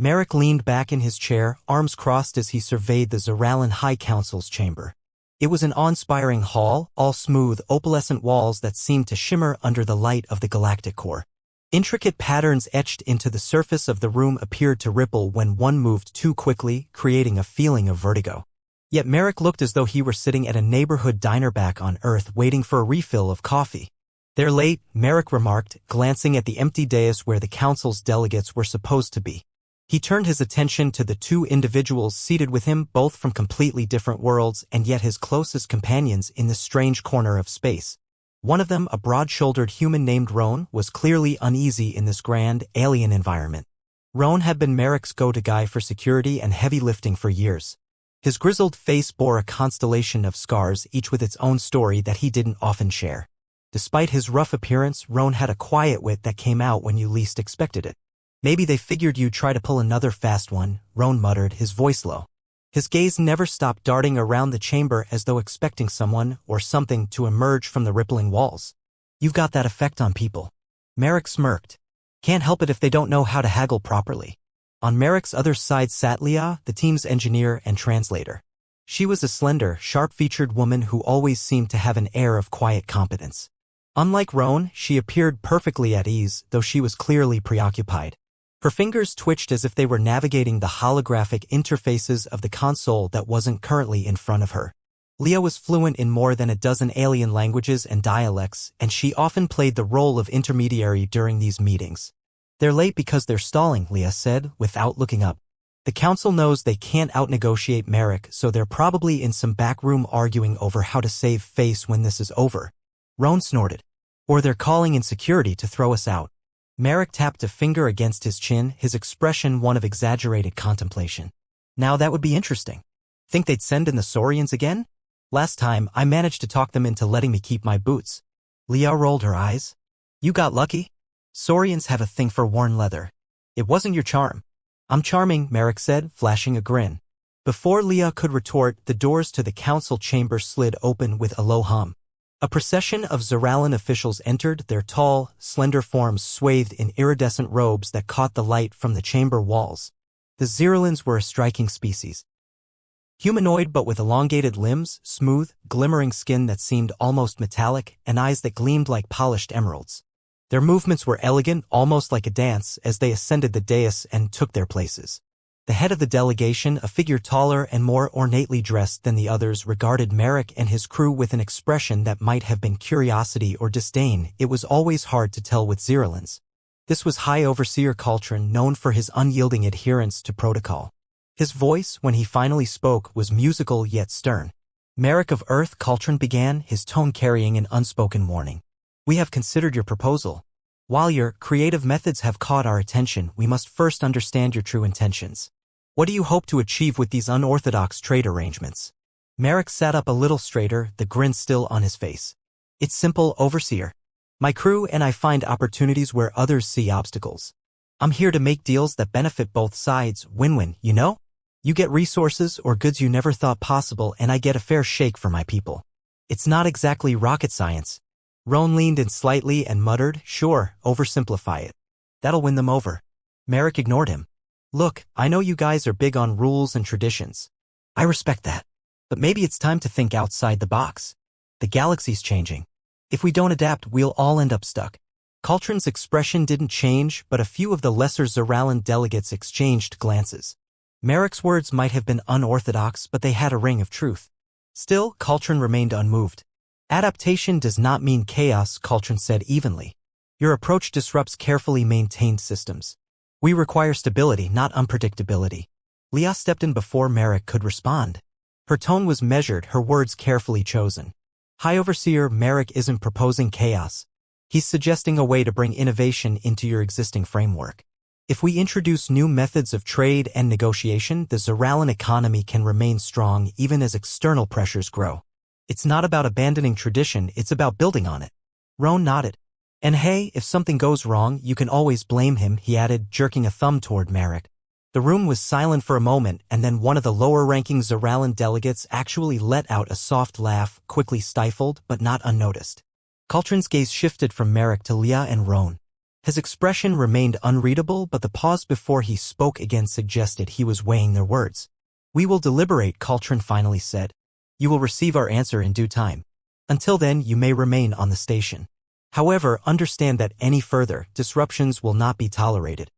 Merrick leaned back in his chair, arms crossed as he surveyed the Zoralan High Council's chamber. It was an awe-inspiring hall, all smooth, opalescent walls that seemed to shimmer under the light of the galactic core. Intricate patterns etched into the surface of the room appeared to ripple when one moved too quickly, creating a feeling of vertigo. Yet Merrick looked as though he were sitting at a neighborhood diner back on Earth waiting for a refill of coffee. "They're late," Merrick remarked, glancing at the empty dais where the council's delegates were supposed to be. He turned his attention to the two individuals seated with him, both from completely different worlds and yet his closest companions in this strange corner of space. One of them, a broad-shouldered human named Roan, was clearly uneasy in this grand, alien environment. Roan had been Merrick's go-to guy for security and heavy lifting for years. His grizzled face bore a constellation of scars, each with its own story that he didn't often share. Despite his rough appearance, Roan had a quiet wit that came out when you least expected it. "Maybe they figured you'd try to pull another fast one," Roan muttered, his voice low. His gaze never stopped darting around the chamber as though expecting someone or something to emerge from the rippling walls. "You've got that effect on people." Merrick smirked. "Can't help it if they don't know how to haggle properly." On Merrick's other side sat Leah, the team's engineer and translator. She was a slender, sharp-featured woman who always seemed to have an air of quiet competence. Unlike Roan, she appeared perfectly at ease, though she was clearly preoccupied. Her fingers twitched as if they were navigating the holographic interfaces of the console that wasn't currently in front of her. Leah was fluent in more than a dozen alien languages and dialects, and she often played the role of intermediary during these meetings. "They're late because they're stalling," Leah said, without looking up. "The council knows they can't outnegotiate Merrick, so they're probably in some back room arguing over how to save face when this is over." Roan snorted. "Or they're calling in security to throw us out." Merrick tapped a finger against his chin, his expression one of exaggerated contemplation. "Now that would be interesting. Think they'd send in the Saurians again? Last time, I managed to talk them into letting me keep my boots." Leah rolled her eyes. "You got lucky? Saurians have a thing for worn leather. It wasn't your charm." "I'm charming," Merrick said, flashing a grin. Before Leah could retort, the doors to the council chamber slid open with a low hum. A procession of Zoralan officials entered, their tall, slender forms swathed in iridescent robes that caught the light from the chamber walls. The Zeralans were a striking species. Humanoid but with elongated limbs, smooth, glimmering skin that seemed almost metallic, and eyes that gleamed like polished emeralds. Their movements were elegant, almost like a dance, as they ascended the dais and took their places. The head of the delegation, a figure taller and more ornately dressed than the others, regarded Merrick and his crew with an expression that might have been curiosity or disdain. It was always hard to tell with Zeralans. This was High Overseer Caltron, known for his unyielding adherence to protocol. His voice, when he finally spoke, was musical yet stern. "Merrick of Earth," Caltron began, his tone carrying an unspoken warning. "We have considered your proposal. While your creative methods have caught our attention, we must first understand your true intentions. What do you hope to achieve with these unorthodox trade arrangements?" Merrick sat up a little straighter, the grin still on his face. "It's simple, Overseer. My crew and I find opportunities where others see obstacles. I'm here to make deals that benefit both sides, win-win, you know? You get resources or goods you never thought possible, and I get a fair shake for my people. It's not exactly rocket science." Roan leaned in slightly and muttered, "Sure, oversimplify it. That'll win them over." Merrick ignored him. "Look, I know you guys are big on rules and traditions. I respect that. But maybe it's time to think outside the box. The galaxy's changing. If we don't adapt, we'll all end up stuck." Caltron's expression didn't change, but a few of the lesser Zoralan delegates exchanged glances. Merrick's words might have been unorthodox, but they had a ring of truth. Still, Caltron remained unmoved. "Adaptation does not mean chaos," Caltron said evenly. "Your approach disrupts carefully maintained systems. We require stability, not unpredictability." Leah stepped in before Merrick could respond. Her tone was measured, her words carefully chosen. "High Overseer, Merrick isn't proposing chaos. He's suggesting a way to bring innovation into your existing framework. If we introduce new methods of trade and negotiation, the Zoralan economy can remain strong even as external pressures grow. It's not about abandoning tradition, it's about building on it." Roan nodded. "And hey, if something goes wrong, you can always blame him," he added, jerking a thumb toward Merrick. The room was silent for a moment, and then one of the lower-ranking Zoralan delegates actually let out a soft laugh, quickly stifled, but not unnoticed. Caltron's gaze shifted from Merrick to Leah and Roan. His expression remained unreadable, but the pause before he spoke again suggested he was weighing their words. "We will deliberate," Coltrane finally said. "You will receive our answer in due time. Until then, you may remain on the station. However, understand that any further disruptions will not be tolerated."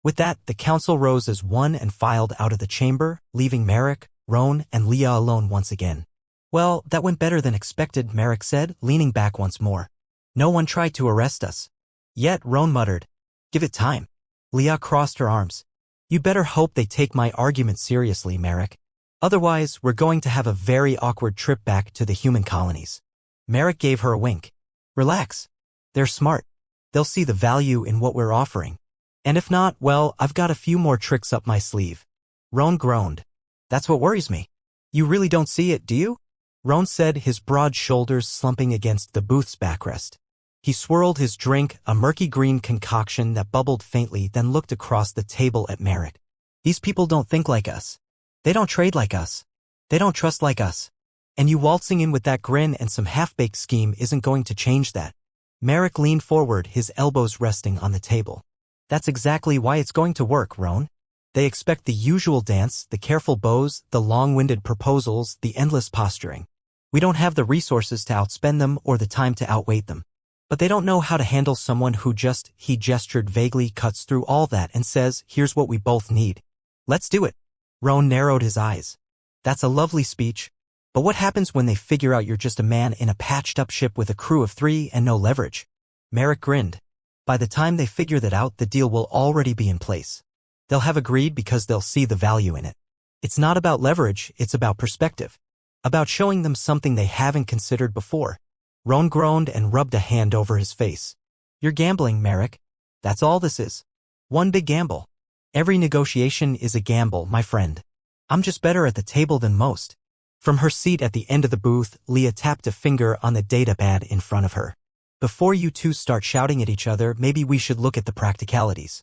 With that, the council rose as one and filed out of the chamber, leaving Merrick, Roan, and Leah alone once again. "Well, that went better than expected," Merrick said, leaning back once more. "No one tried to arrest us." "Yet," Roan muttered. "Give it time." Leah crossed her arms. "You better hope they take my argument seriously, Merrick. Otherwise, we're going to have a very awkward trip back to the human colonies." Merrick gave her a wink. "Relax. They're smart. They'll see the value in what we're offering. And if not, well, I've got a few more tricks up my sleeve." Roan groaned. "That's what worries me." "You really don't see it, do you?" Roan said, his broad shoulders slumping against the booth's backrest. He swirled his drink, a murky green concoction that bubbled faintly, then looked across the table at Merrick. "These people don't think like us. They don't trade like us. They don't trust like us. And you waltzing in with that grin and some half-baked scheme isn't going to change that." Merrick leaned forward, his elbows resting on the table. "That's exactly why it's going to work, Roan. They expect the usual dance, the careful bows, the long-winded proposals, the endless posturing. We don't have the resources to outspend them or the time to outwait them. But they don't know how to handle someone who just," he gestured vaguely, "cuts through all that and says, 'Here's what we both need. Let's do it.'" Roan narrowed his eyes. "That's a lovely speech. But what happens when they figure out you're just a man in a patched-up ship with a crew of 3 and no leverage?" Merrick grinned. "By the time they figure that out, the deal will already be in place. They'll have agreed because they'll see the value in it. It's not about leverage, it's about perspective. About showing them something they haven't considered before." Roan groaned and rubbed a hand over his face. "You're gambling, Merrick. That's all this is. One big gamble. Every negotiation is a gamble, my friend. I'm just better at the table than most." From her seat at the end of the booth, Leah tapped a finger on the datapad in front of her. "Before you two start shouting at each other, maybe we should look at the practicalities.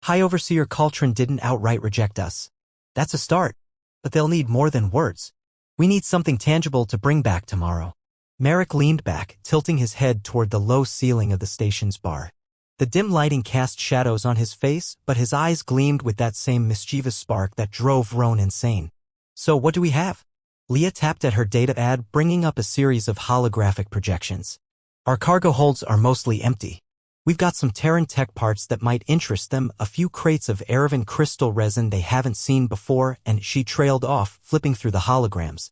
High Overseer Coltrane didn't outright reject us. That's a start. But they'll need more than words. We need something tangible to bring back tomorrow." Merrick leaned back, tilting his head toward the low ceiling of the station's bar. The dim lighting cast shadows on his face, but his eyes gleamed with that same mischievous spark that drove Roan insane. "So what do we have?" Leah tapped at her datapad, bringing up a series of holographic projections. "Our cargo holds are mostly empty. We've got some Terran tech parts that might interest them, a few crates of Aravan crystal resin they haven't seen before," and she trailed off, flipping through the holograms.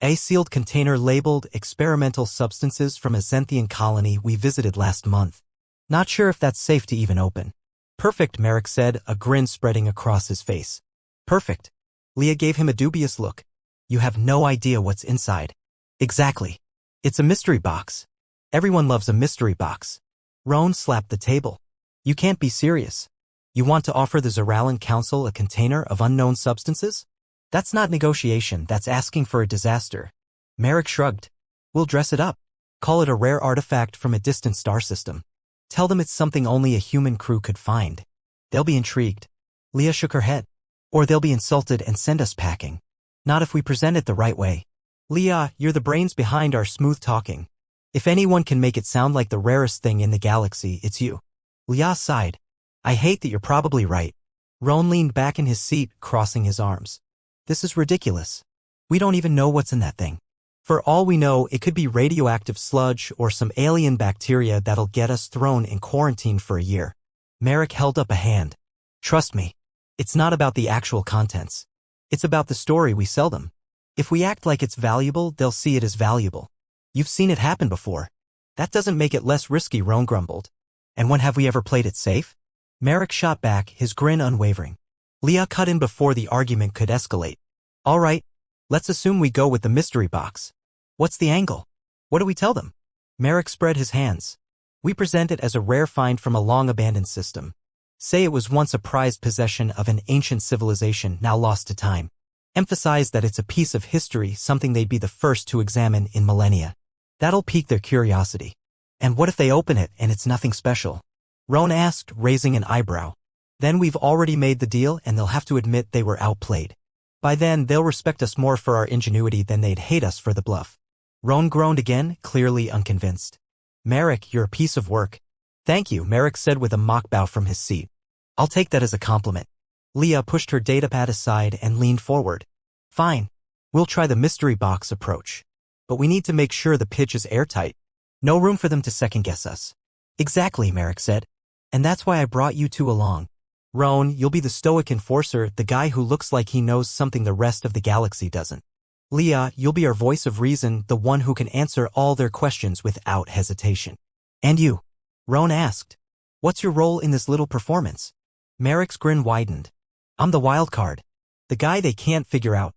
"A sealed container labeled experimental substances from a Zenthian colony we visited last month. Not sure if that's safe to even open." "Perfect," Merrick said, a grin spreading across his face. "Perfect." Leah gave him a dubious look. "You have no idea what's inside." "Exactly. It's a mystery box. Everyone loves a mystery box." Roan slapped the table. "You can't be serious. You want to offer the Zoralan Council a container of unknown substances? That's not negotiation, that's asking for a disaster." Merrick shrugged. "We'll dress it up. Call it a rare artifact from a distant star system. Tell them it's something only a human crew could find. They'll be intrigued." Leah shook her head. "Or they'll be insulted and send us packing. Not if we present it the right way." "Leah, you're the brains behind our smooth talking. If anyone can make it sound like the rarest thing in the galaxy, it's you." Leah sighed. "I hate that you're probably right." Roan leaned back in his seat, crossing his arms. "This is ridiculous. We don't even know what's in that thing. For all we know, it could be radioactive sludge or some alien bacteria that'll get us thrown in quarantine for a year." Merrick held up a hand. "Trust me, it's not about the actual contents. It's about the story we sell them. If we act like it's valuable, they'll see it as valuable. You've seen it happen before. That doesn't make it less risky," Roan grumbled. "And when have we ever played it safe?" Merrick shot back, his grin unwavering. Leah cut in before the argument could escalate. "All right, let's assume we go with the mystery box. What's the angle? What do we tell them?" Merrick spread his hands. "We present it as a rare find from a long-abandoned system. Say it was once a prized possession of an ancient civilization now lost to time. Emphasize that it's a piece of history, something they'd be the first to examine in millennia. That'll pique their curiosity." "And what if they open it and it's nothing special?" Roan asked, raising an eyebrow. "Then we've already made the deal and they'll have to admit they were outplayed. By then, they'll respect us more for our ingenuity than they'd hate us for the bluff." Roan groaned again, clearly unconvinced. "Merrick, you're a piece of work. Thank you, Merrick said with a mock bow from his seat. I'll take that as a compliment. Leah pushed her datapad aside and leaned forward. Fine. We'll try the mystery box approach. But we need to make sure the pitch is airtight. No room for them to second-guess us. Exactly, Merrick said. And that's why I brought you two along. Roan, you'll be the stoic enforcer, the guy who looks like he knows something the rest of the galaxy doesn't. Leah, you'll be our voice of reason, the one who can answer all their questions without hesitation. And you? Roan asked. What's your role in this little performance? Merrick's grin widened. I'm the wild card. The guy they can't figure out.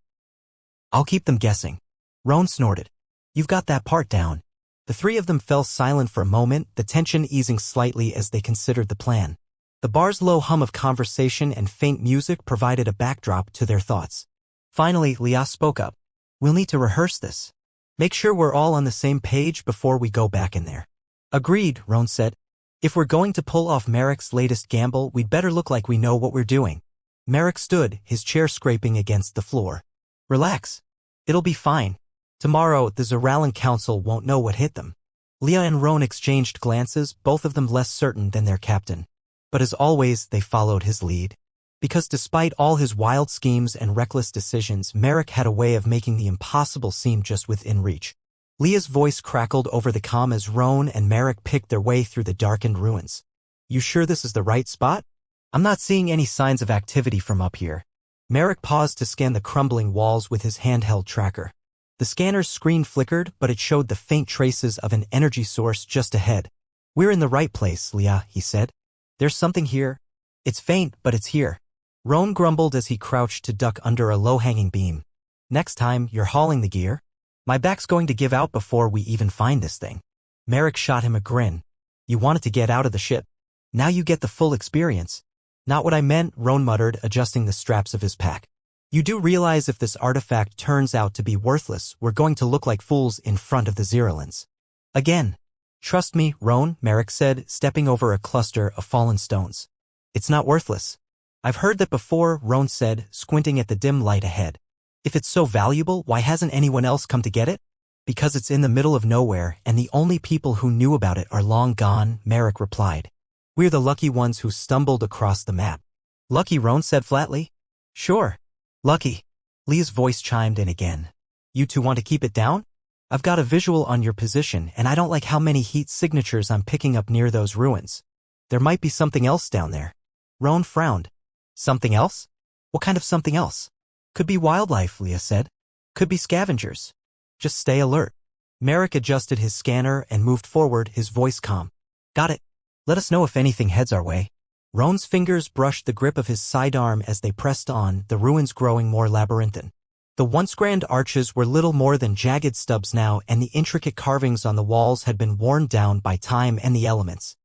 I'll keep them guessing. Roan snorted. You've got that part down. The three of them fell silent for a moment, the tension easing slightly as they considered the plan. The bar's low hum of conversation and faint music provided a backdrop to their thoughts. Finally, Leah spoke up. We'll need to rehearse this. Make sure we're all on the same page before we go back in there. Agreed, Roan said. If we're going to pull off Merrick's latest gamble, we'd better look like we know what we're doing. Merrick stood, his chair scraping against the floor. Relax. It'll be fine. Tomorrow, the Zoralan Council won't know what hit them. Leah and Roan exchanged glances, both of them less certain than their captain. But as always, they followed his lead. Because despite all his wild schemes and reckless decisions, Merrick had a way of making the impossible seem just within reach. Leah's voice crackled over the comm as Roan and Merrick picked their way through the darkened ruins. You sure this is the right spot? I'm not seeing any signs of activity from up here. Merrick paused to scan the crumbling walls with his handheld tracker. The scanner's screen flickered, but it showed the faint traces of an energy source just ahead. We're in the right place, Leah, he said. There's something here. It's faint, but it's here. Roan grumbled as he crouched to duck under a low-hanging beam. Next time, you're hauling the gear. My back's going to give out before we even find this thing. Merrick shot him a grin. You wanted to get out of the ship. Now you get the full experience. Not what I meant, Roan muttered, adjusting the straps of his pack. You do realize if this artifact turns out to be worthless, we're going to look like fools in front of the Zeralans. Again. Trust me, Roan, Merrick said, stepping over a cluster of fallen stones. It's not worthless. I've heard that before, Roan said, squinting at the dim light ahead. If it's so valuable, why hasn't anyone else come to get it? Because it's in the middle of nowhere, and the only people who knew about it are long gone, Merrick replied. We're the lucky ones who stumbled across the map. Lucky, Roan said flatly. Sure. Lucky. Leah's voice chimed in again. You two want to keep it down? I've got a visual on your position, and I don't like how many heat signatures I'm picking up near those ruins. There might be something else down there. Roan frowned. Something else? What kind of something else? Could be wildlife, Leah said. Could be scavengers. Just stay alert. Merrick adjusted his scanner and moved forward, his voice calm. Got it. Let us know if anything heads our way. Roan's fingers brushed the grip of his sidearm as they pressed on, the ruins growing more labyrinthine. The once grand arches were little more than jagged stubs now, and the intricate carvings on the walls had been worn down by time and the elements.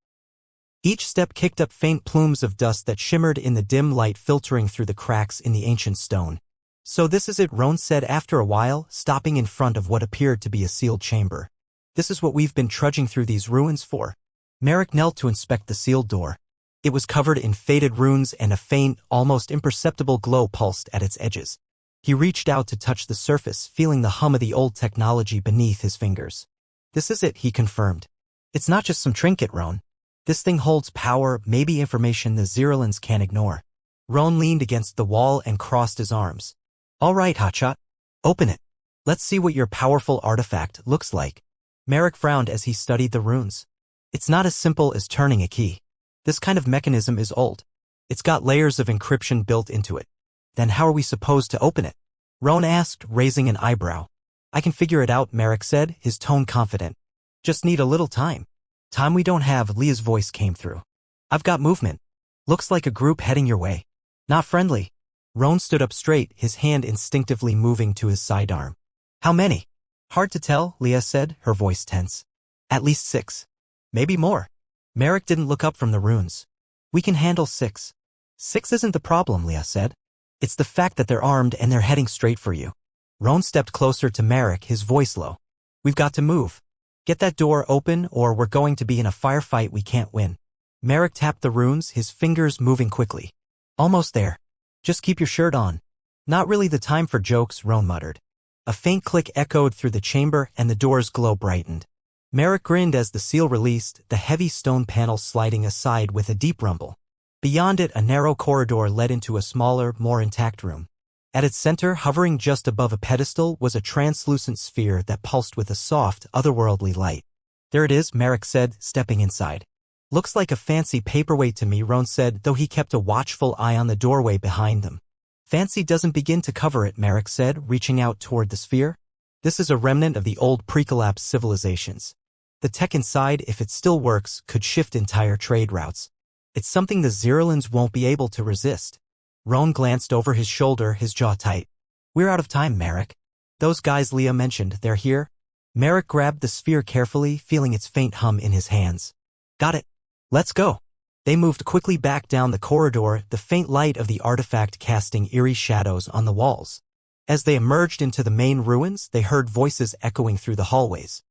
Each step kicked up faint plumes of dust that shimmered in the dim light filtering through the cracks in the ancient stone. So this is it, Roan said after a while, stopping in front of what appeared to be a sealed chamber. This is what we've been trudging through these ruins for. Merrick knelt to inspect the sealed door. It was covered in faded runes and a faint, almost imperceptible glow pulsed at its edges. He reached out to touch the surface, feeling the hum of the old technology beneath his fingers. This is it, he confirmed. It's not just some trinket, Roan. This thing holds power, maybe information the Zeralans can't ignore. Roan leaned against the wall and crossed his arms. All right, Hotshot. Open it. Let's see what your powerful artifact looks like. Merrick frowned as he studied the runes. It's not as simple as turning a key. This kind of mechanism is old. It's got layers of encryption built into it. Then how are we supposed to open it? Roan asked, raising an eyebrow. I can figure it out, Merrick said, his tone confident. Just need a little time. Time we don't have, Leah's voice came through. I've got movement. Looks like a group heading your way. Not friendly. Roan stood up straight, his hand instinctively moving to his sidearm. How many? Hard to tell, Leah said, her voice tense. At least 6. Maybe more. Merrick didn't look up from the runes. We can handle 6. 6 isn't the problem, Leah said. It's the fact that they're armed and they're heading straight for you. Roan stepped closer to Merrick, his voice low. We've got to move. Get that door open or we're going to be in a firefight we can't win. Merrick tapped the runes, his fingers moving quickly. Almost there. Just keep your shirt on. Not really the time for jokes, Roan muttered. A faint click echoed through the chamber and the door's glow brightened. Merrick grinned as the seal released, the heavy stone panel sliding aside with a deep rumble. Beyond it, a narrow corridor led into a smaller, more intact room. At its center, hovering just above a pedestal, was a translucent sphere that pulsed with a soft, otherworldly light. "There it is," Merrick said, stepping inside. "Looks like a fancy paperweight to me," Roan said, though he kept a watchful eye on the doorway behind them. "Fancy doesn't begin to cover it," Merrick said, reaching out toward the sphere. "This is a remnant of the old pre-collapse civilizations. The tech inside, if it still works, could shift entire trade routes. It's something the Zerlins won't be able to resist." Roan glanced over his shoulder, his jaw tight. "We're out of time, Merrick. Those guys Leah mentioned, they're here?" Merrick grabbed the sphere carefully, feeling its faint hum in his hands. "Got it. Let's go." They moved quickly back down the corridor, the faint light of the artifact casting eerie shadows on the walls. As they emerged into the main ruins, they heard voices echoing through the hallways.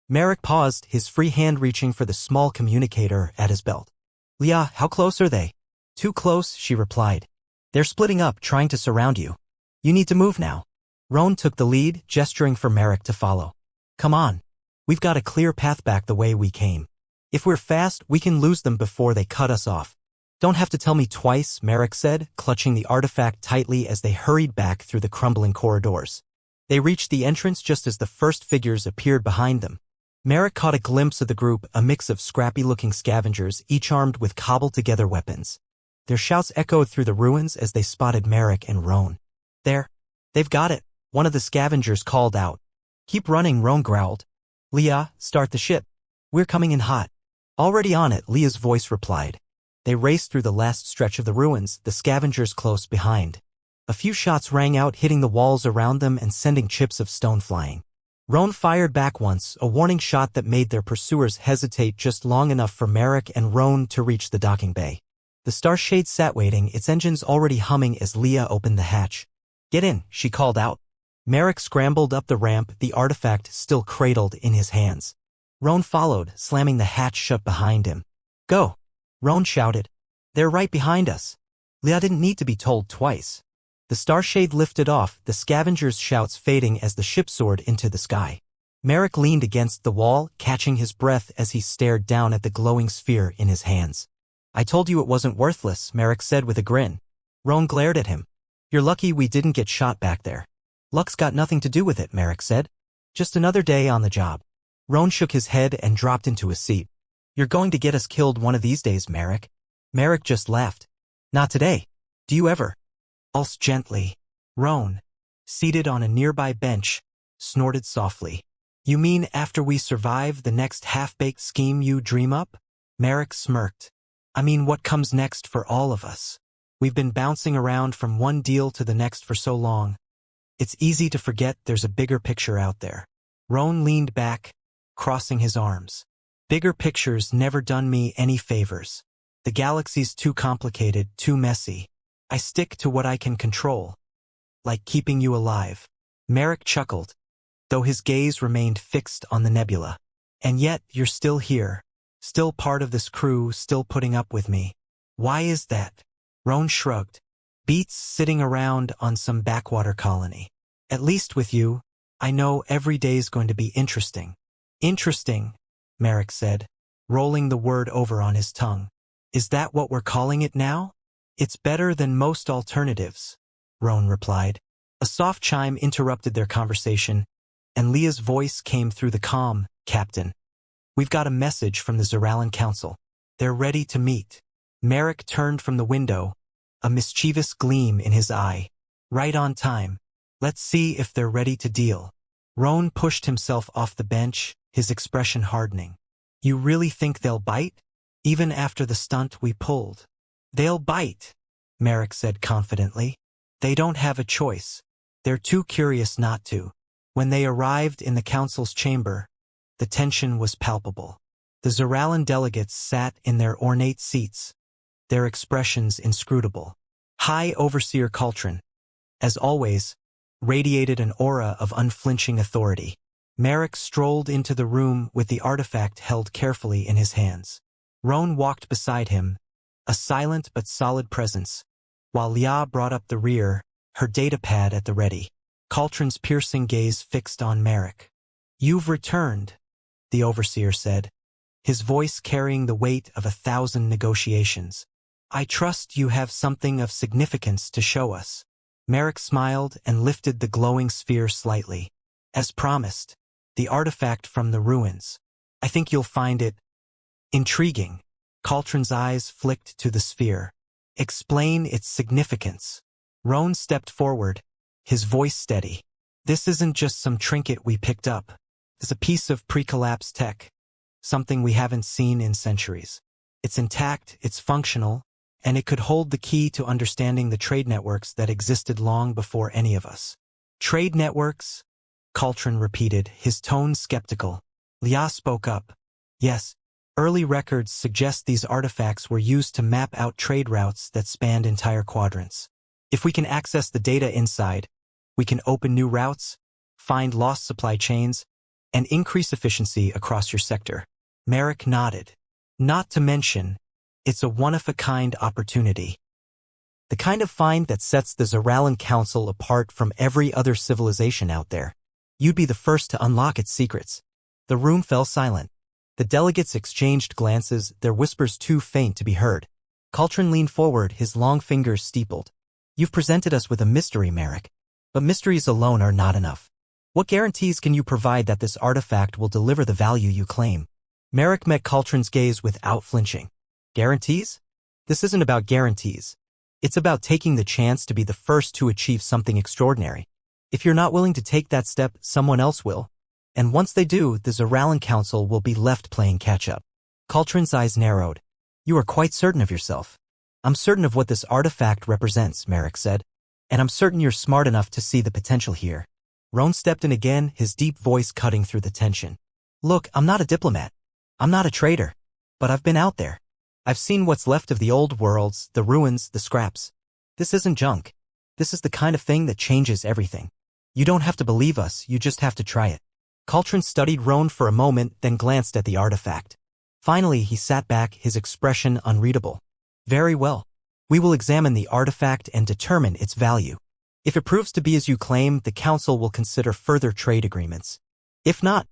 Merrick paused, his free hand reaching for the small communicator at his belt. "Leah, how close are they?" "Too close," she replied. "They're splitting up, trying to surround you. You need to move now." Roan took the lead, gesturing for Merrick to follow. "Come on. We've got a clear path back the way we came. If we're fast, we can lose them before they cut us off." "Don't have to tell me twice," Merrick said, clutching the artifact tightly as they hurried back through the crumbling corridors. They reached the entrance just as the first figures appeared behind them. Merrick caught a glimpse of the group, a mix of scrappy-looking scavengers, each armed with cobbled-together weapons. Their shouts echoed through the ruins as they spotted Merrick and Roan. "There. They've got it," one of the scavengers called out. "Keep running," Roan growled. "Leah, start the ship. We're coming in hot." "Already on it," Leah's voice replied. They raced through the last stretch of the ruins, the scavengers close behind. A few shots rang out, hitting the walls around them and sending chips of stone flying. Roan fired back once, a warning shot that made their pursuers hesitate just long enough for Merrick and Roan to reach the docking bay. The Starshade sat waiting, its engines already humming as Leah opened the hatch. "Get in," she called out. Merrick scrambled up the ramp, the artifact still cradled in his hands. Roan followed, slamming the hatch shut behind him. "Go!" Roan shouted. "They're right behind us." Leah didn't need to be told twice. The Starshade lifted off, the scavengers' shouts fading as the ship soared into the sky. Merrick leaned against the wall, catching his breath as he stared down at the glowing sphere in his hands. "I told you it wasn't worthless," Merrick said with a grin. Roan glared at him. "You're lucky we didn't get shot back there." "Luck's got nothing to do with it," Merrick said. "Just another day on the job." Roan shook his head and dropped into a seat. "You're going to get us killed one of these days, Merrick." Merrick just laughed. "Not today. Do you ever?" Pulse gently. Roan, seated on a nearby bench, snorted softly. "You mean after we survive the next half-baked scheme you dream up?" Merrick smirked. "I mean what comes next for all of us. We've been bouncing around from one deal to the next for so long. It's easy to forget there's a bigger picture out there." Roan leaned back, crossing his arms. "Bigger picture's never done me any favors. The galaxy's too complicated, too messy. I stick to what I can control. Like keeping you alive." Merrick chuckled, though his gaze remained fixed on the nebula. "And yet, you're still here. Still part of this crew, still putting up with me. Why is that?" Roan shrugged. "Beats sitting around on some backwater colony. At least with you, I know every day's going to be interesting." "Interesting," Merrick said, rolling the word over on his tongue. "Is that what we're calling it now?" "It's better than most alternatives," Roan replied. A soft chime interrupted their conversation, and Leah's voice came through the calm. "Captain, we've got a message from the Zeralin Council. They're ready to meet." Merrick turned from the window, a mischievous gleam in his eye. "Right on time. Let's see if they're ready to deal." Roan pushed himself off the bench, his expression hardening. "You really think they'll bite? Even after the stunt we pulled?" "They'll bite," Merrick said confidently. "They don't have a choice. They're too curious not to." When they arrived in the council's chamber, the tension was palpable. The Zeralin delegates sat in their ornate seats, their expressions inscrutable. High Overseer Coltrane, as always, radiated an aura of unflinching authority. Merrick strolled into the room with the artifact held carefully in his hands. Roan walked beside him, a silent but solid presence, while Leah brought up the rear, her datapad at the ready. Coltrane's piercing gaze fixed on Merrick. "You've returned. the overseer said, his voice carrying the weight of 1,000 negotiations. I trust you have something of significance to show us. Merrick smiled and lifted the glowing sphere slightly. As promised, the artifact from the ruins. I think you'll find it intriguing. Caltron's eyes flicked to the sphere. Explain its significance. Roan stepped forward, his voice steady. This isn't just some trinket we picked up. It's a piece of pre-collapse tech. Something we haven't seen in centuries. It's intact, it's functional, and it could hold the key to understanding the trade networks that existed long before any of us. Trade networks? Caltron repeated, his tone skeptical. Lia spoke up. Yes, early records suggest these artifacts were used to map out trade routes that spanned entire quadrants. If we can access the data inside, we can open new routes, find lost supply chains, and increase efficiency across your sector. Merrick nodded. Not to mention, it's a one-of-a-kind opportunity. The kind of find that sets the Zoralan Council apart from every other civilization out there. You'd be the first to unlock its secrets. The room fell silent. The delegates exchanged glances, their whispers too faint to be heard. Caltron leaned forward, his long fingers steepled. You've presented us with a mystery, Merrick. But mysteries alone are not enough. What guarantees can you provide that this artifact will deliver the value you claim? Merrick met Caltron's gaze without flinching. Guarantees? This isn't about guarantees. It's about taking the chance to be the first to achieve something extraordinary. If you're not willing to take that step, someone else will. And once they do, the Zoralan Council will be left playing catch-up. Caltron's eyes narrowed. You are quite certain of yourself. I'm certain of what this artifact represents, Merrick said. And I'm certain you're smart enough to see the potential here. Roan stepped in again, his deep voice cutting through the tension. Look, I'm not a diplomat. I'm not a trader. But I've been out there. I've seen what's left of the old worlds, the ruins, the scraps. This isn't junk. This is the kind of thing that changes everything. You don't have to believe us, you just have to try it. Caltron studied Roan for a moment, then glanced at the artifact. Finally, he sat back, his expression unreadable. Very well. We will examine the artifact and determine its value. If it proves to be as you claim, the Council will consider further trade agreements. If not,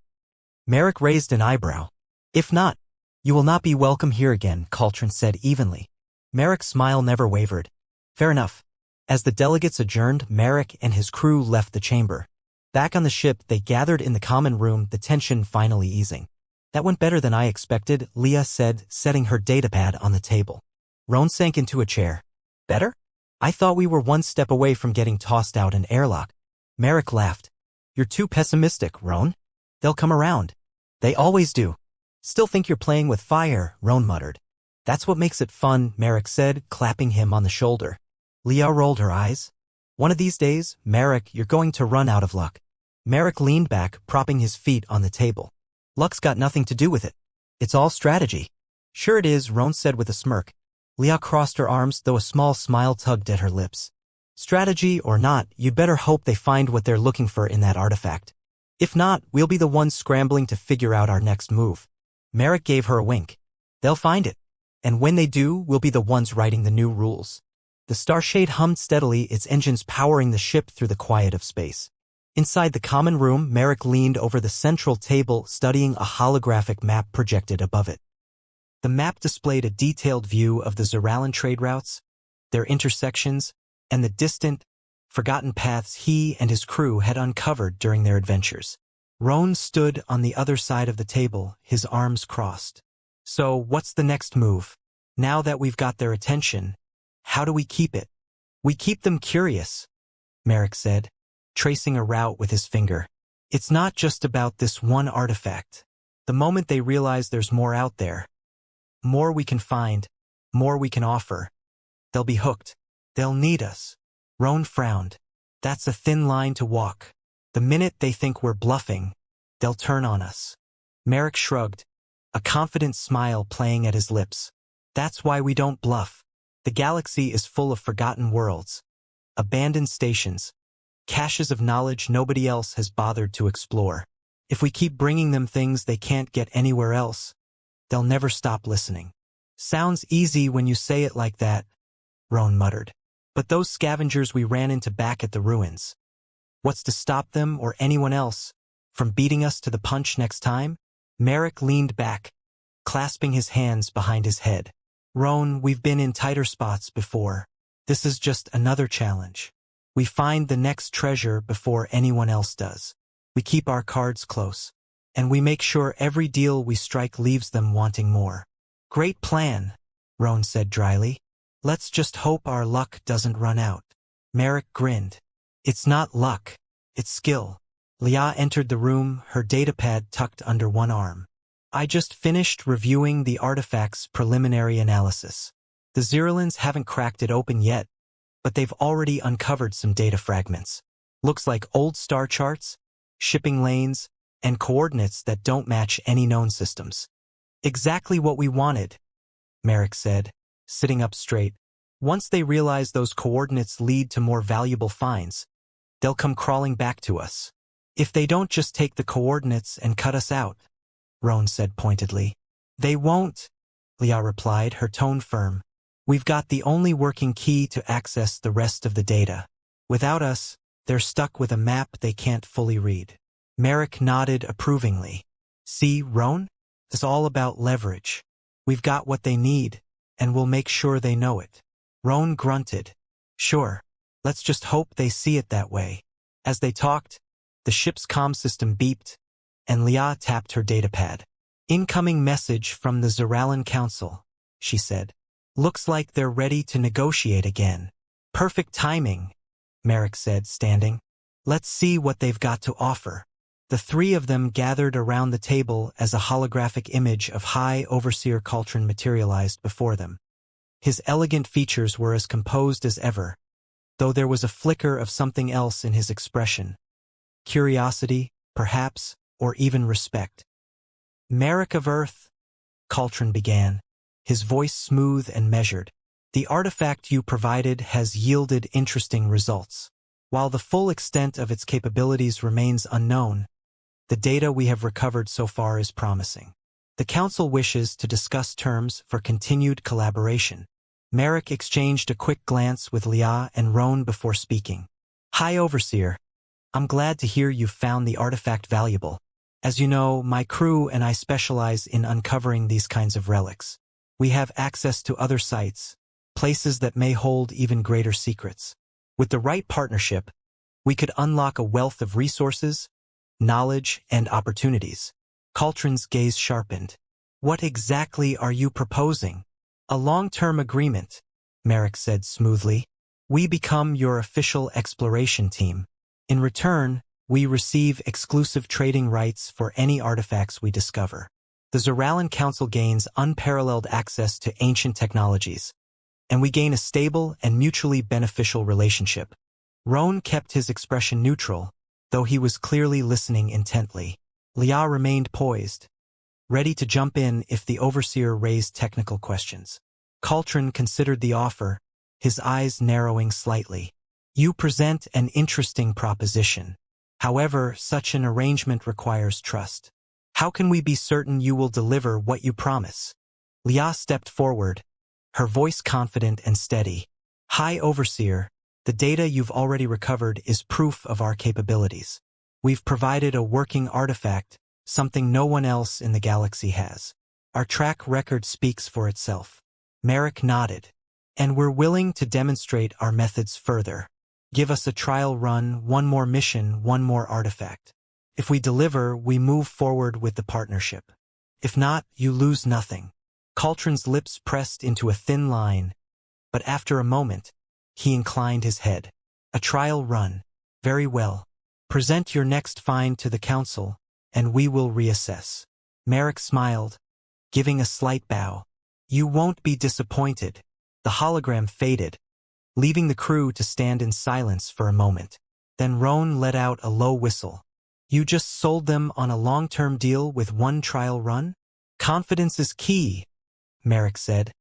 Merrick raised an eyebrow. If not, you will not be welcome here again, Caltron said evenly. Merrick's smile never wavered. Fair enough. As the delegates adjourned, Merrick and his crew left the chamber. Back on the ship, they gathered in the common room, the tension finally easing. That went better than I expected, Lia said, setting her datapad on the table. Roan sank into a chair. Better? I thought we were one step away from getting tossed out an airlock. Merrick laughed. You're too pessimistic, Roan. They'll come around. They always do. Still think you're playing with fire, Roan muttered. That's what makes it fun, Merrick said, clapping him on the shoulder. Lia rolled her eyes. One of these days, Merrick, you're going to run out of luck. Merrick leaned back, propping his feet on the table. Luck's got nothing to do with it. It's all strategy. Sure it is, Roan said with a smirk. Lia crossed her arms, though a small smile tugged at her lips. Strategy or not, you'd better hope they find what they're looking for in that artifact. If not, we'll be the ones scrambling to figure out our next move. Merrick gave her a wink. They'll find it. And when they do, we'll be the ones writing the new rules. The Starshade hummed steadily, its engines powering the ship through the quiet of space. Inside the common room, Merrick leaned over the central table, studying a holographic map projected above it. The map displayed a detailed view of the Zoralan trade routes, their intersections, and the distant, forgotten paths he and his crew had uncovered during their adventures. Roan stood on the other side of the table, his arms crossed. So, what's the next move? Now that we've got their attention, how do we keep it? We keep them curious, Merrick said, tracing a route with his finger. It's not just about this one artifact. The moment they realize there's more out there, more we can find, more we can offer, they'll be hooked. They'll need us. Roan frowned. That's a thin line to walk. The minute they think we're bluffing, they'll turn on us. Merrick shrugged, a confident smile playing at his lips. That's why we don't bluff. The galaxy is full of forgotten worlds, abandoned stations, caches of knowledge nobody else has bothered to explore. If we keep bringing them things they can't get anywhere else, they'll never stop listening. Sounds easy when you say it like that, Roan muttered. But those scavengers we ran into back at the ruins, what's to stop them or anyone else from beating us to the punch next time? Merrick leaned back, clasping his hands behind his head. Roan, we've been in tighter spots before. This is just another challenge. We find the next treasure before anyone else does. We keep our cards close, and we make sure every deal we strike leaves them wanting more. Great plan, Roan said dryly. Let's just hope our luck doesn't run out. Merrick grinned. It's not luck, it's skill. Leah entered the room, her datapad tucked under one arm. I just finished reviewing the artifact's preliminary analysis. The Zerlins haven't cracked it open yet, but they've already uncovered some data fragments. Looks like old star charts, shipping lanes, and coordinates that don't match any known systems. Exactly what we wanted, Merrick said, sitting up straight. Once they realize those coordinates lead to more valuable finds, they'll come crawling back to us. If they don't just take the coordinates and cut us out, Roan said pointedly. They won't, Leah replied, her tone firm. We've got the only working key to access the rest of the data. Without us, they're stuck with a map they can't fully read. Merrick nodded approvingly. See, Roan? It's all about leverage. We've got what they need, and we'll make sure they know it. Roan grunted. Sure, let's just hope they see it that way. As they talked, the ship's comm system beeped, and Leah tapped her datapad. Incoming message from the Zeralin Council, she said. Looks like they're ready to negotiate again. Perfect timing, Merrick said, standing. Let's see what they've got to offer. The three of them gathered around the table as a holographic image of High Overseer Caltrin materialized before them. His elegant features were as composed as ever, though there was a flicker of something else in his expression. Curiosity, perhaps, or even respect. Merrick of Earth, Caltrin began, his voice smooth and measured. The artifact you provided has yielded interesting results. While the full extent of its capabilities remains unknown, the data we have recovered so far is promising. The Council wishes to discuss terms for continued collaboration. Merrick exchanged a quick glance with Leah and Roan before speaking. High Overseer, I'm glad to hear you've found the artifact valuable. As you know, my crew and I specialize in uncovering these kinds of relics. We have access to other sites, places that may hold even greater secrets. With the right partnership, we could unlock a wealth of resources, knowledge, and opportunities. Caltrin's gaze sharpened. What exactly are you proposing? A long-term agreement, Merrick said smoothly. We become your official exploration team. In return, we receive exclusive trading rights for any artifacts we discover. The Zeralin Council gains unparalleled access to ancient technologies, and we gain a stable and mutually beneficial relationship. Roan kept his expression neutral, though he was clearly listening intently. Leah remained poised, ready to jump in if the Overseer raised technical questions. Caltrin considered the offer, his eyes narrowing slightly. You present an interesting proposition. However, such an arrangement requires trust. How can we be certain you will deliver what you promise? Leah stepped forward, her voice confident and steady. High Overseer, the data you've already recovered is proof of our capabilities. We've provided a working artifact, something no one else in the galaxy has. Our track record speaks for itself. Merrick nodded. And we're willing to demonstrate our methods further. Give us a trial run, one more mission, one more artifact. If we deliver, we move forward with the partnership. If not, you lose nothing. Caltrin's lips pressed into a thin line, but after a moment, he inclined his head. A trial run. Very well. Present your next find to the Council, and we will reassess. Merrick smiled, giving a slight bow. You won't be disappointed. The hologram faded, leaving the crew to stand in silence for a moment. Then Roan let out a low whistle. You just sold them on a long-term deal with one trial run? Confidence is key, Merrick said,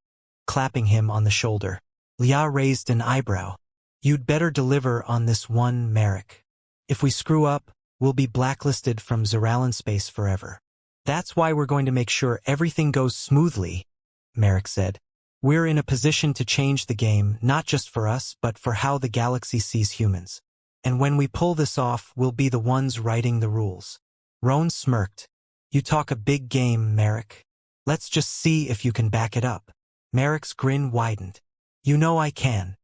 clapping him on the shoulder. Leah raised an eyebrow. You'd better deliver on this one, Merrick. If we screw up, we'll be blacklisted from Zeralin space forever. That's why we're going to make sure everything goes smoothly, Merrick said. We're in a position to change the game, not just for us, but for how the galaxy sees humans. And when we pull this off, we'll be the ones writing the rules. Roan smirked. You talk a big game, Merrick. Let's just see if you can back it up. Merrick's grin widened. You know I can.